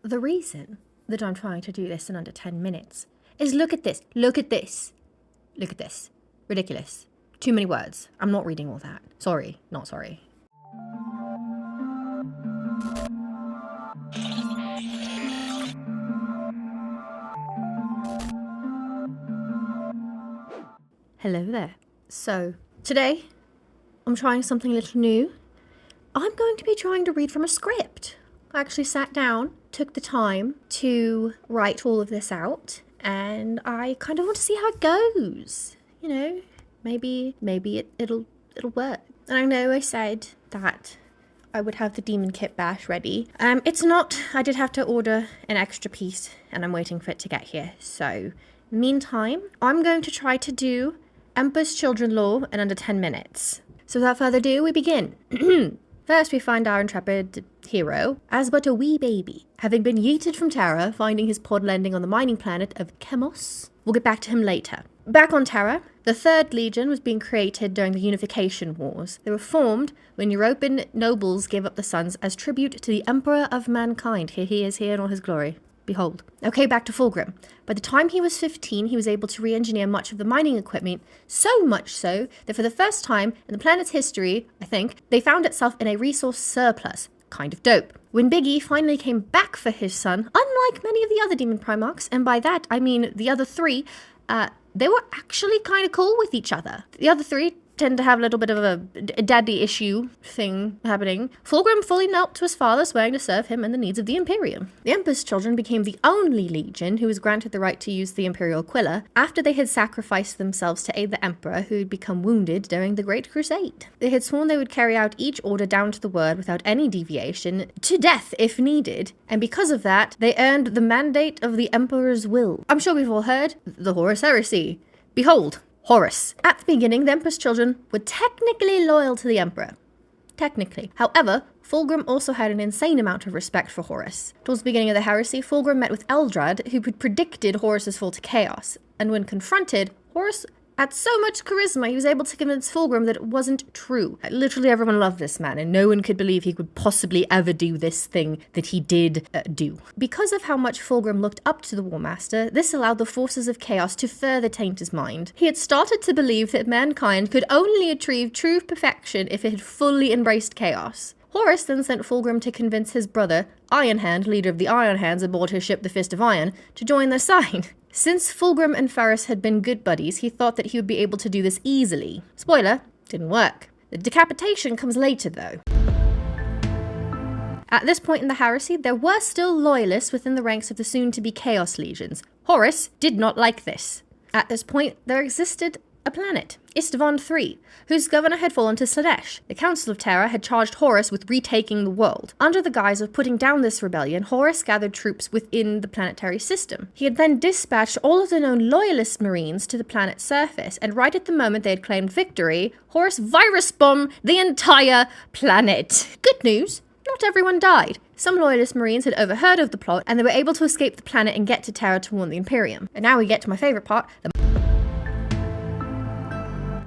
The reason that I'm trying to do this in under 10 minutes is look at this, look at this, look at this. Ridiculous. Too many words. I'm not reading all that. Sorry, not sorry. Hello there. So, today, I'm trying something a little new. I'm going to be trying to read from a script. I actually sat down, took the time to write all of this out, and I kind of want to see how it goes. You know, maybe it'll work. And I know I said that I would have the Demon Kit Bash ready. It's not. I did have to order an extra piece, and I'm waiting for it to get here. So, meantime, I'm going to try to do Emperor's Children lore in under 10 minutes. So without further ado, we begin. First, we find our intrepid hero as but a wee baby, having been yeeted from Terra, finding his pod landing on the mining planet of Chemos. We'll get back to him later. Back on Terra, the Third Legion was being created during the Unification Wars. They were formed when European nobles gave up the sons as tribute to the Emperor of Mankind. Here he is, here in all his glory. Behold. Okay, back to Fulgrim. By the time he was 15, he was able to re-engineer much of the mining equipment, so much so that for the first time in the planet's history, I think, they found itself in a resource surplus. Kind of dope. When Biggie finally came back for his son, unlike many of the other Demon Primarchs, and by that I mean the other three, they were actually kind of cool with each other. The other three tend to have a little bit of a daddy issue thing happening. Fulgrim fully knelt to his father, swearing to serve him and the needs of the Imperium. The Emperor's Children became the only legion who was granted the right to use the Imperial Quilla after they had sacrificed themselves to aid the Emperor, who had become wounded during the Great Crusade. They had sworn they would carry out each order down to the word without any deviation, to death if needed, and because of that, they earned the mandate of the Emperor's will. I'm sure we've all heard the Horus heresy. Behold, Horus. At the beginning, the Emperor's Children were technically loyal to the Emperor. Technically. However, Fulgrim also had an insane amount of respect for Horus. Towards the beginning of the heresy, Fulgrim met with Eldrad, who had predicted Horus's fall to chaos, and when confronted, Horus had so much charisma, he was able to convince Fulgrim that it wasn't true. Literally everyone loved this man, and no one could believe he could possibly ever do this thing that he did do. Because of how much Fulgrim looked up to the War Master, this allowed the forces of chaos to further taint his mind. He had started to believe that mankind could only achieve true perfection if it had fully embraced chaos. Horus then sent Fulgrim to convince his brother, Ironhand, leader of the Iron Hands aboard his ship the Fist of Iron, to join their side. Since Fulgrim and Ferris had been good buddies, he thought that he would be able to do this easily. Spoiler, didn't work. The decapitation comes later, though. At this point in the heresy, there were still loyalists within the ranks of the soon-to-be Chaos Legions. Horus did not like this. At this point, there existed a planet, Istvaan III, whose governor had fallen to Slaanesh. The Council of Terra had charged Horus with retaking the world. Under the guise of putting down this rebellion, Horus gathered troops within the planetary system. He had then dispatched all of the known loyalist marines to the planet's surface, and right at the moment they had claimed victory, Horus virus bombed the entire planet. Good news, not everyone died. Some loyalist marines had overheard of the plot, and they were able to escape the planet and get to Terra to warn the Imperium. And now we get to my favourite part,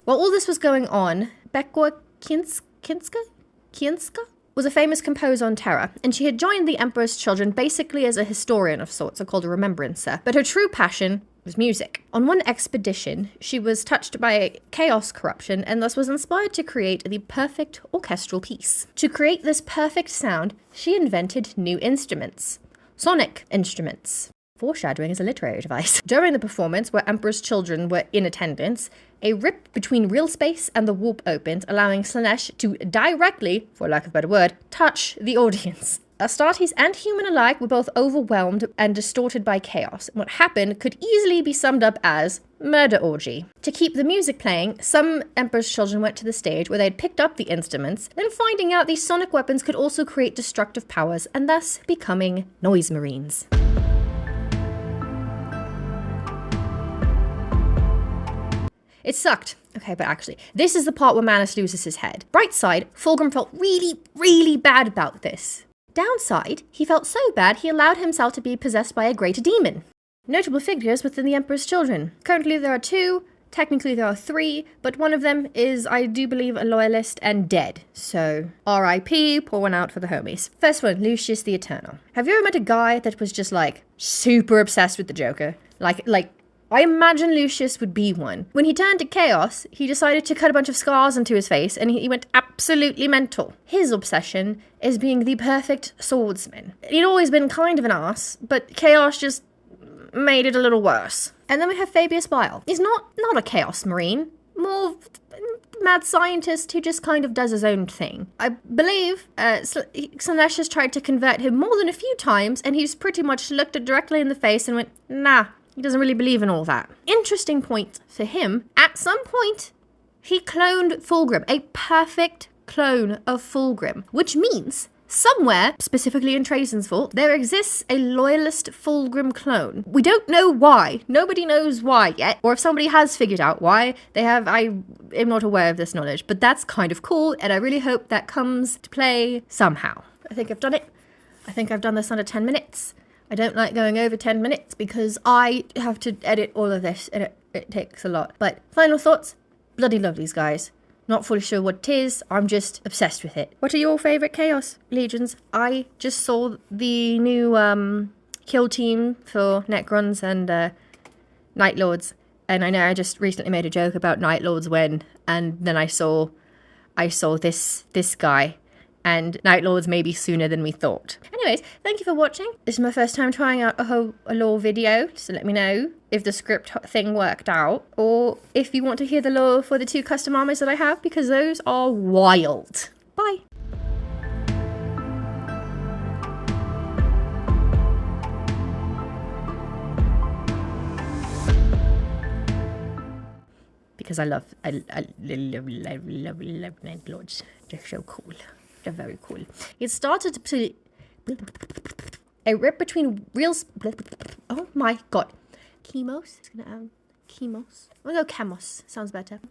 While all this was going on, Bekwa Kienska was a famous composer on Terra, and she had joined the Emperor's Children basically as a historian of sorts, or called a remembrancer, but her true passion was music. On one expedition, she was touched by chaos corruption, and thus was inspired to create the perfect orchestral piece. To create this perfect sound, she invented new instruments. Sonic instruments. Foreshadowing is a literary device. During the performance, where Emperor's Children were in attendance, a rip between real space and the warp opened, allowing Slaanesh to directly, for lack of a better word, touch the audience. Astartes and human alike were both overwhelmed and distorted by chaos. What happened could easily be summed up as murder orgy. To keep the music playing, some Emperor's Children went to the stage where they had picked up the instruments, then finding out these sonic weapons could also create destructive powers, and thus becoming noise marines. It sucked. Okay, but actually, this is the part where Manus loses his head. Bright side, Fulgrim felt really bad about this. Downside, he felt so bad he allowed himself to be possessed by a greater demon. Notable figures within the Emperor's Children. Currently there are 2 Technically there are 3, but one of them is, I do believe, a loyalist and dead. So, R.I.P., pour one out for the homies. First one, Lucius the Eternal. Have you ever met a guy that was just, like, super obsessed with the Joker? Like, I imagine Lucius would be one. When he turned to Chaos, he decided to cut a bunch of scars into his face, and he went absolutely mental. His obsession is being the perfect swordsman. He'd always been kind of an ass, but Chaos just made it a little worse. And then we have Fabius Bile. He's not a Chaos Marine, more mad scientist who just kind of does his own thing. I believe Slanesh has tried to convert him more than a few times, and he's pretty much looked it directly in the face and went, nah, he doesn't really believe in all that. Interesting point for him, at some point, he cloned Fulgrim, a perfect clone of Fulgrim, which means somewhere, specifically in Trajan's Vault, there exists a loyalist Fulgrim clone. We don't know why. Nobody knows why yet. Or if somebody has figured out why, I am not aware of this knowledge. But that's kind of cool, and I really hope that comes to play somehow. I think I've done it. I think I've done this under 10 minutes. I don't like going over 10 minutes because I have to edit all of this, and it takes a lot. But final thoughts, bloody love these guys. Not fully sure what it is, I'm just obsessed with it. What are your favourite Chaos Legions? I just saw the new kill team for Necrons and Night Lords, and I know I just recently made a joke about Night Lords and then I saw this guy, and Night Lords maybe sooner than we thought. Anyways, thank you for watching. This is my first time trying out a lore video, so let me know if the script thing worked out, or if you want to hear the lore for the 2 custom armors that I have, because those are wild. Bye! Because I love Night Lords. They're so cool. They're very cool. It started to a rip between real. Oh my god. Chemos. It's gonna chemos. I'm gonna go chemos. Sounds better.